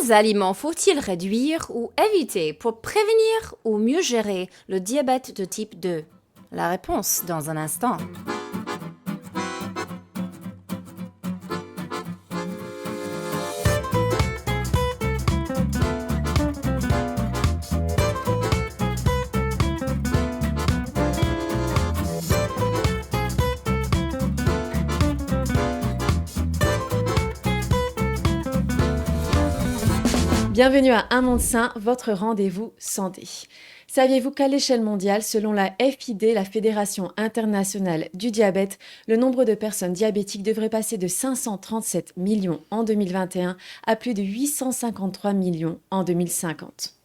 quels aliments faut-il réduire ou éviter pour prévenir ou mieux gérer le diabète de type 2? La réponse dans un instant. Bienvenue à Un Monde Sain, votre rendez-vous santé. Saviez-vous qu'à l'échelle mondiale, selon la FID, la Fédération internationale du diabète, le nombre de personnes diabétiques devrait passer de 537 millions en 2021 à plus de 853 millions en 2050.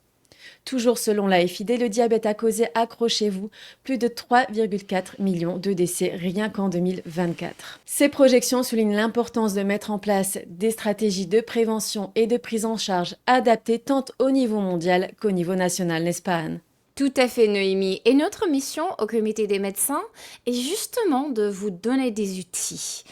Toujours selon la FID, le diabète a causé, accrochez-vous, plus de 3,4 millions de décès rien qu'en 2024. Ces projections soulignent l'importance de mettre en place des stratégies de prévention et de prise en charge adaptées tant au niveau mondial qu'au niveau national, n'est-ce pas Anne ? Tout à fait, Noémie. Et notre mission au comité des médecins est justement de vous donner des outils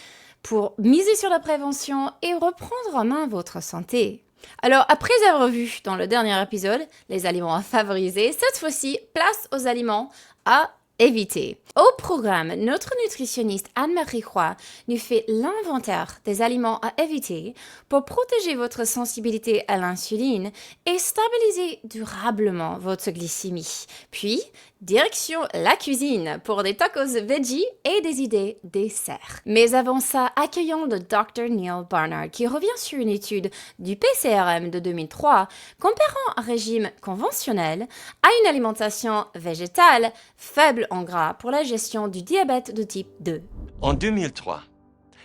pour miser sur la prévention et reprendre en main votre santé. Alors, après avoir vu dans le dernier épisode les aliments à favoriser, cette fois-ci, place aux aliments à éviter. Au programme, notre nutritionniste Anne-Marie Roy nous fait l'inventaire des aliments à éviter pour protéger votre sensibilité à l'insuline et stabiliser durablement votre glycémie. Puis, direction la cuisine pour des tacos veggie et des idées desserts. Mais avant ça, accueillons le Dr. Neil Barnard qui revient sur une étude du PCRM de 2003 comparant un régime conventionnel à une alimentation végétale faible en gras pour la gestion du diabète de type 2. En 2003,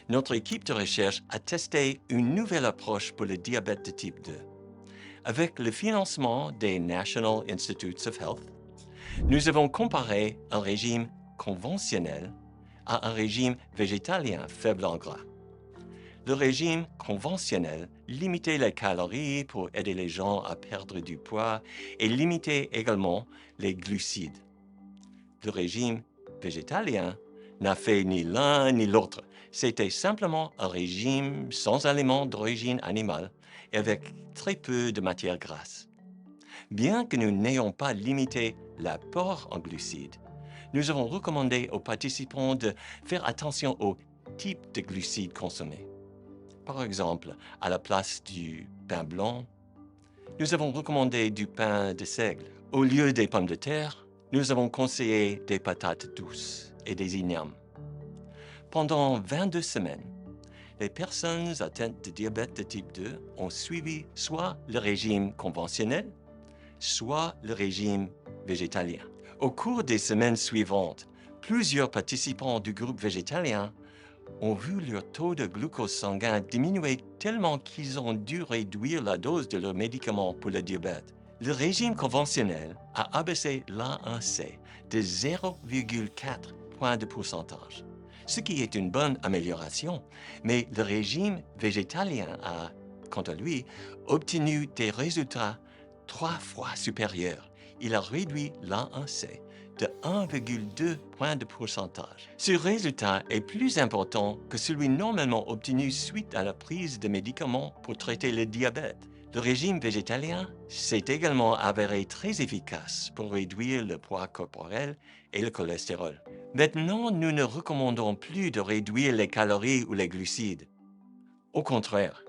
notre équipe de recherche a testé une nouvelle approche pour le diabète de type 2. Avec le financement des National Institutes of Health, nous avons comparé un régime conventionnel à un régime végétalien faible en gras. Le régime conventionnel limitait les calories pour aider les gens à perdre du poids et limitait également les glucides. Le régime végétalien n'a fait ni l'un ni l'autre. C'était simplement un régime sans aliments d'origine animale et avec très peu de matière grasse. Bien que nous n'ayons pas limité l'apport en glucides, nous avons recommandé aux participants de faire attention au type de glucides consommés. Par exemple, à la place du pain blanc, nous avons recommandé du pain de seigle. Au lieu des pommes de terre, nous avons conseillé des patates douces et des ignames. Pendant 22 semaines, les personnes atteintes de diabète de type 2 ont suivi soit le régime conventionnel, soit le régime végétalien. Au cours des semaines suivantes, plusieurs participants du groupe végétalien ont vu leur taux de glucose sanguin diminuer tellement qu'ils ont dû réduire la dose de leurs médicaments pour le diabète. Le régime conventionnel a abaissé l'A1C de 0,4 points de pourcentage, ce qui est une bonne amélioration, mais le régime végétalien a, quant à lui, obtenu des résultats 3 fois supérieurs. Il a réduit l'A1C de 1,2 points de pourcentage. Ce résultat est plus important que celui normalement obtenu suite à la prise de médicaments pour traiter le diabète. Le régime végétalien s'est également avéré très efficace pour réduire le poids corporel et le cholestérol. Maintenant, nous ne recommandons plus de réduire les calories ou les glucides. Au contraire,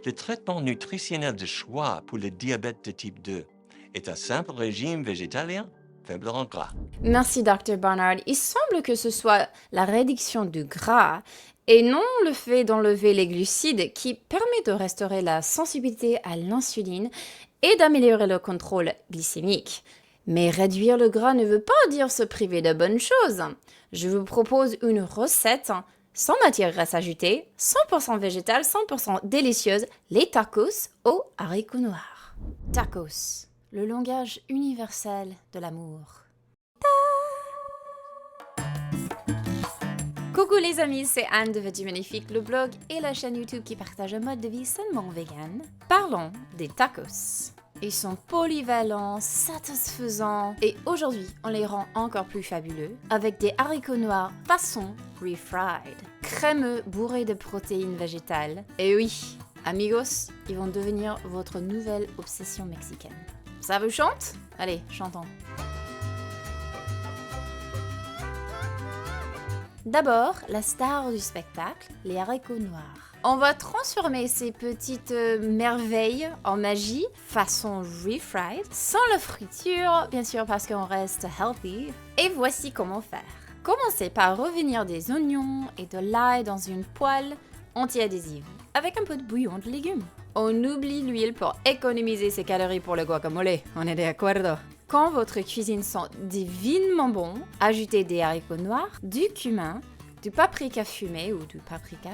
le traitement nutritionnel de choix pour le diabète de type 2 est un simple régime végétalien faible en gras. Merci Dr. Barnard. Il semble que ce soit la réduction du gras et non le fait d'enlever les glucides qui permet de restaurer la sensibilité à l'insuline et d'améliorer le contrôle glycémique. Mais réduire le gras ne veut pas dire se priver de bonnes choses. Je vous propose une recette sans matière grasse ajoutée, 100% végétale, 100% délicieuse, les tacos aux haricots noirs. Tacos, le langage universel de l'amour. Coucou les amis, c'est Anne de Veggie Magnifique, le blog et la chaîne YouTube qui partage un mode de vie sainement vegan. Parlons des tacos. Ils sont polyvalents, satisfaisants et aujourd'hui, on les rend encore plus fabuleux avec des haricots noirs façon refried. Crémeux, bourrés de protéines végétales. Et oui, Amigos, ils vont devenir votre nouvelle obsession mexicaine. Ça vous chante? Allez, chantons. D'abord, la star du spectacle, les haricots noirs. On va transformer ces petites merveilles en magie façon refried, sans la friture, bien sûr parce qu'on reste healthy. Et voici comment faire. Commencez par revenir des oignons et de l'ail dans une poêle anti-adhésive, avec un peu de bouillon de légumes. On oublie l'huile pour économiser ses calories pour le guacamole, on est d'accord? Quand votre cuisine sent divinement bon, ajoutez des haricots noirs, du cumin, du paprika fumé ou du paprika,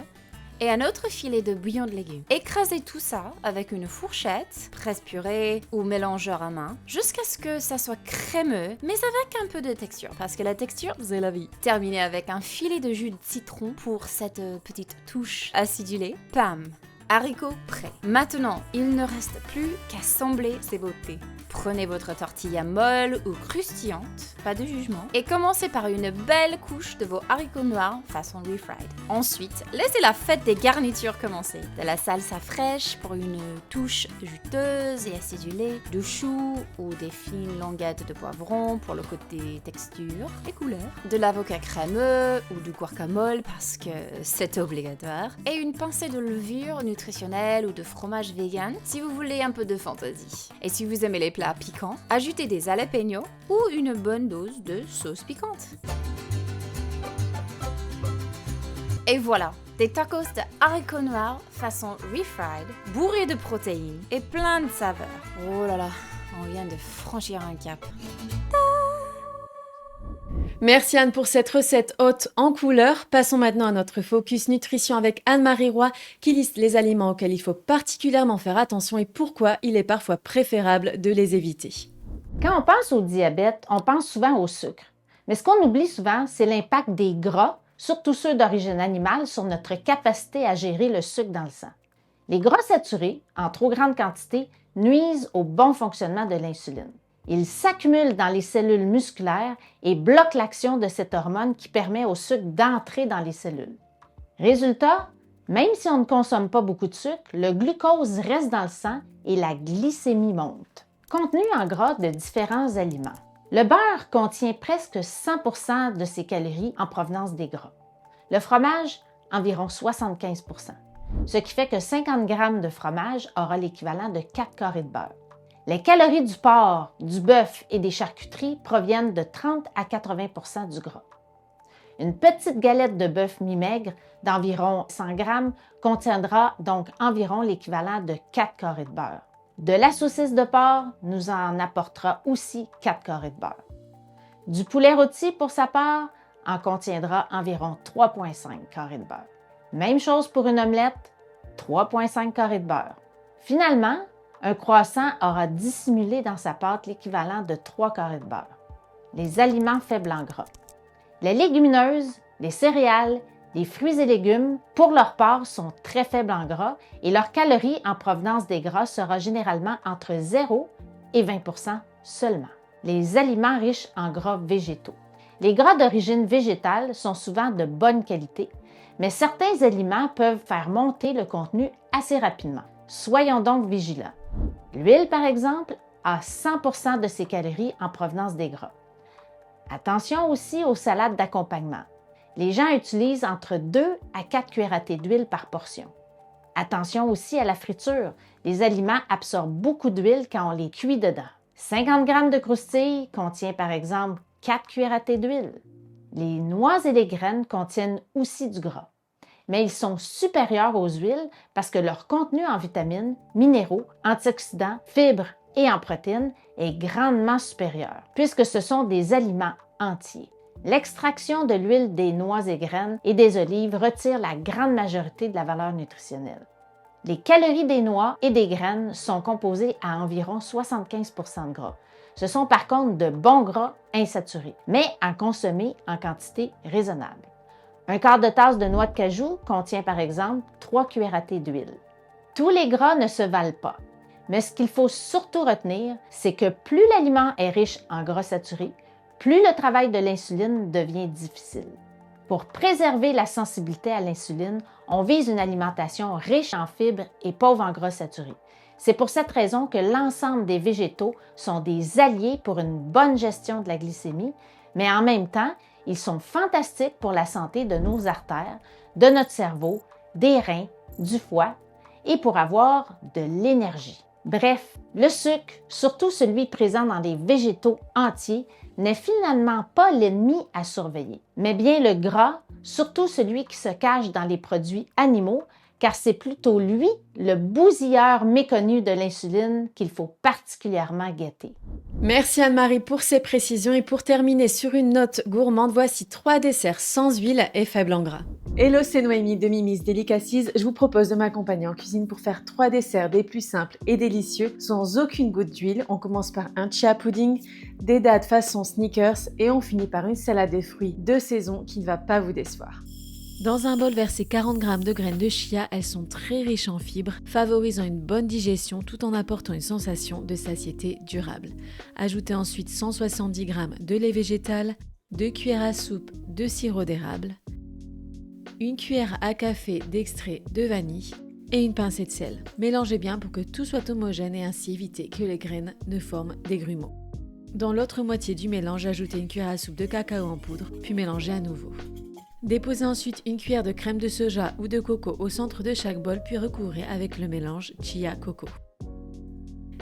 et un autre filet de bouillon de légumes. Écrasez tout ça avec une fourchette, presse-purée ou mélangeur à main, jusqu'à ce que ça soit crémeux, mais avec un peu de texture, parce que la texture, c'est la vie. Terminez avec un filet de jus de citron pour cette petite touche acidulée. Pam! Haricots prêts. Maintenant, il ne reste plus qu'à assembler ces beautés. Prenez votre tortilla molle ou croustillante, pas de jugement, et commencez par une belle couche de vos haricots noirs façon refried. Ensuite, laissez la fête des garnitures commencer. De la salsa fraîche pour une touche juteuse et acidulée, du chou ou des fines languettes de poivron pour le côté texture et couleur, de l'avocat crémeux ou du guacamole parce que c'est obligatoire, et une pincée de levure nutritionnelle ou de fromage vegan si vous voulez un peu de fantaisie. Et si vous aimez les plats piquants, ajoutez des jalapeños ou une bonne dose de sauce piquante. Et voilà, des tacos de haricots noirs façon refried, bourrés de protéines et plein de saveurs. Oh là là, on vient de franchir un cap. Merci Anne pour cette recette haute en couleurs. Passons maintenant à notre focus nutrition avec Anne-Marie Roy qui liste les aliments auxquels il faut particulièrement faire attention et pourquoi il est parfois préférable de les éviter. Quand on pense au diabète, on pense souvent au sucre. Mais ce qu'on oublie souvent, c'est l'impact des gras, surtout ceux d'origine animale, sur notre capacité à gérer le sucre dans le sang. Les gras saturés, en trop grande quantité, nuisent au bon fonctionnement de l'insuline. Ils s'accumulent dans les cellules musculaires et bloquent l'action de cette hormone qui permet au sucre d'entrer dans les cellules. Résultat, même si on ne consomme pas beaucoup de sucre, le glucose reste dans le sang et la glycémie monte. Contenu en gras de différents aliments. Le beurre contient presque 100% de ses calories en provenance des gras. Le fromage, environ 75%. Ce qui fait que 50 g de fromage aura l'équivalent de 4 carrés de beurre. Les calories du porc, du bœuf et des charcuteries proviennent de 30 à 80% du gras. Une petite galette de bœuf mi-maigre d'environ 100 g contiendra donc environ l'équivalent de 4 carrés de beurre. De la saucisse de porc nous en apportera aussi 4 carrés de beurre. Du poulet rôti, pour sa part, en contiendra environ 3,5 carrés de beurre. Même chose pour une omelette, 3,5 carrés de beurre. Finalement, un croissant aura dissimulé dans sa pâte l'équivalent de 3 carrés de beurre. Les aliments faibles en gras. Les légumineuses, les céréales, les fruits et légumes, pour leur part, sont très faibles en gras et leur calorie en provenance des gras sera généralement entre 0 et 20% seulement. Les aliments riches en gras végétaux. Les gras d'origine végétale sont souvent de bonne qualité, mais certains aliments peuvent faire monter le contenu assez rapidement. Soyons donc vigilants. L'huile, par exemple, a 100% de ses calories en provenance des gras. Attention aussi aux salades d'accompagnement. Les gens utilisent entre 2 à 4 cuillères à thé d'huile par portion. Attention aussi à la friture. Les aliments absorbent beaucoup d'huile quand on les cuit dedans. 50 g de croustilles contient par exemple 4 cuillères à thé d'huile. Les noix et les graines contiennent aussi du gras, mais ils sont supérieurs aux huiles parce que leur contenu en vitamines, minéraux, antioxydants, fibres et en protéines est grandement supérieur, puisque ce sont des aliments entiers. L'extraction de l'huile des noix et graines et des olives retire la grande majorité de la valeur nutritionnelle. Les calories des noix et des graines sont composées à environ 75% de gras. Ce sont par contre de bons gras insaturés, mais à consommer en quantité raisonnable. Un quart de tasse de noix de cajou contient par exemple 3 cuillères à thé d'huile. Tous les gras ne se valent pas, mais ce qu'il faut surtout retenir, c'est que plus l'aliment est riche en gras saturés, plus le travail de l'insuline devient difficile. Pour préserver la sensibilité à l'insuline, On vise une alimentation riche en fibres et pauvre en gras saturés. C'est pour cette raison que l'ensemble des végétaux sont des alliés pour une bonne gestion de la glycémie, mais en même temps, ils sont fantastiques pour la santé de nos artères, de notre cerveau, des reins, du foie et pour avoir de l'énergie. Bref, le sucre, surtout celui présent dans les végétaux entiers, n'est finalement pas l'ennemi à surveiller, mais bien le gras, surtout celui qui se cache dans les produits animaux, car c'est plutôt lui, le bousilleur méconnu de l'insuline, qu'il faut particulièrement guetter. Merci Anne-Marie pour ces précisions et pour terminer sur une note gourmande, voici 3 desserts sans huile et faibles en gras. Hello, c'est Noémie de Mimi's Delicacies. Je vous propose de m'accompagner en cuisine pour faire 3 desserts des plus simples et délicieux sans aucune goutte d'huile. On commence par un chia pudding, des dattes façon Snickers et on finit par une salade de fruits de saison qui ne va pas vous décevoir. Dans un bol, versez 40 g de graines de chia, elles sont très riches en fibres, favorisant une bonne digestion tout en apportant une sensation de satiété durable. Ajoutez ensuite 170 g de lait végétal, 2 cuillères à soupe de sirop d'érable, 1 cuillère à café d'extrait de vanille et une pincée de sel. Mélangez bien pour que tout soit homogène et ainsi éviter que les graines ne forment des grumeaux. Dans l'autre moitié du mélange, ajoutez 1 cuillère à soupe de cacao en poudre, puis mélangez à nouveau. Déposez ensuite 1 cuillère de crème de soja ou de coco au centre de chaque bol, puis recouvrez avec le mélange chia-coco.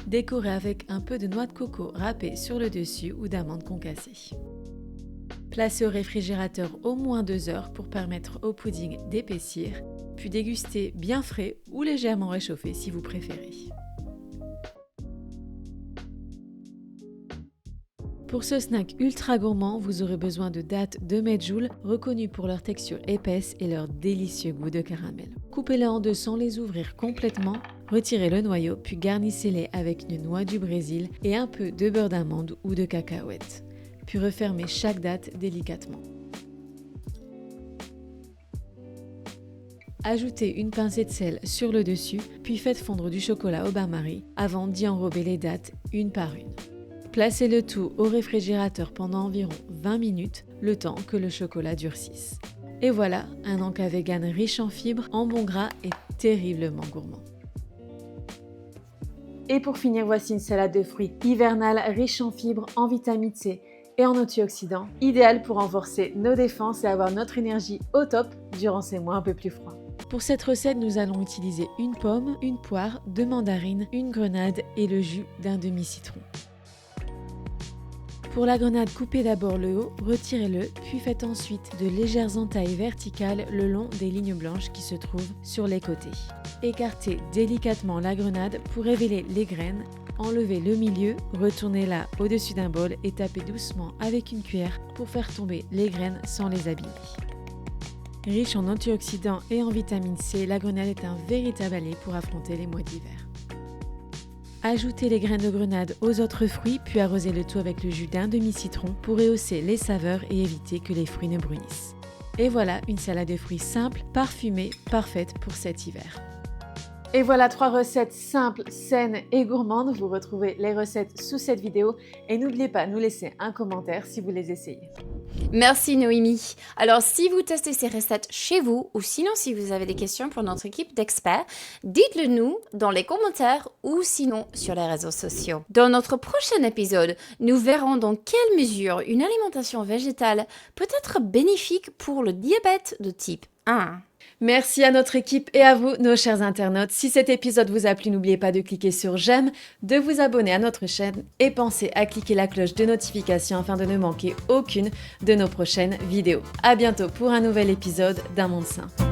Décorez avec un peu de noix de coco râpée sur le dessus ou d'amandes concassées. Placez au réfrigérateur au moins 2 heures pour permettre au pudding d'épaissir, puis dégustez bien frais ou légèrement réchauffé si vous préférez. Pour ce snack ultra gourmand, vous aurez besoin de dattes de medjool, reconnues pour leur texture épaisse et leur délicieux goût de caramel. Coupez-les en deux sans les ouvrir complètement, retirez le noyau, puis garnissez-les avec une noix du Brésil et un peu de beurre d'amande ou de cacahuètes. Puis refermez chaque date délicatement. Ajoutez une pincée de sel sur le dessus, puis faites fondre du chocolat au bain-marie avant d'y enrober les dattes une par une. Placez le tout au réfrigérateur pendant environ 20 minutes, le temps que le chocolat durcisse. Et voilà, un encas vegan riche en fibres, en bons gras et terriblement gourmand. Et pour finir, voici une salade de fruits hivernale riche en fibres, en vitamine C et en antioxydants, idéale pour renforcer nos défenses et avoir notre énergie au top durant ces mois un peu plus froids. Pour cette recette, nous allons utiliser une pomme, une poire, 2 mandarines, une grenade et le jus d'un demi-citron. Pour la grenade, coupez d'abord le haut, retirez-le, puis faites ensuite de légères entailles verticales le long des lignes blanches qui se trouvent sur les côtés. Écartez délicatement la grenade pour révéler les graines, enlevez le milieu, retournez-la au-dessus d'un bol et tapez doucement avec une cuillère pour faire tomber les graines sans les abîmer. Riche en antioxydants et en vitamine C, la grenade est un véritable allié pour affronter les mois d'hiver. Ajoutez les graines de grenade aux autres fruits, puis arrosez le tout avec le jus d'un demi-citron pour rehausser les saveurs et éviter que les fruits ne brunissent. Et voilà une salade de fruits simple, parfumée, parfaite pour cet hiver. Et voilà 3 recettes simples, saines et gourmandes. Vous retrouvez les recettes sous cette vidéo et n'oubliez pas de nous laisser un commentaire si vous les essayez. Merci Noémie. Alors si vous testez ces recettes chez vous ou sinon si vous avez des questions pour notre équipe d'experts, dites-le nous dans les commentaires ou sinon sur les réseaux sociaux. Dans notre prochain épisode, nous verrons dans quelle mesure une alimentation végétale peut être bénéfique pour le diabète de type 1. Merci à notre équipe et à vous, nos chers internautes. Si cet épisode vous a plu, n'oubliez pas de cliquer sur j'aime, de vous abonner à notre chaîne et pensez à cliquer la cloche de notification afin de ne manquer aucune de nos prochaines vidéos. À bientôt pour un nouvel épisode d'Un Monde Sain.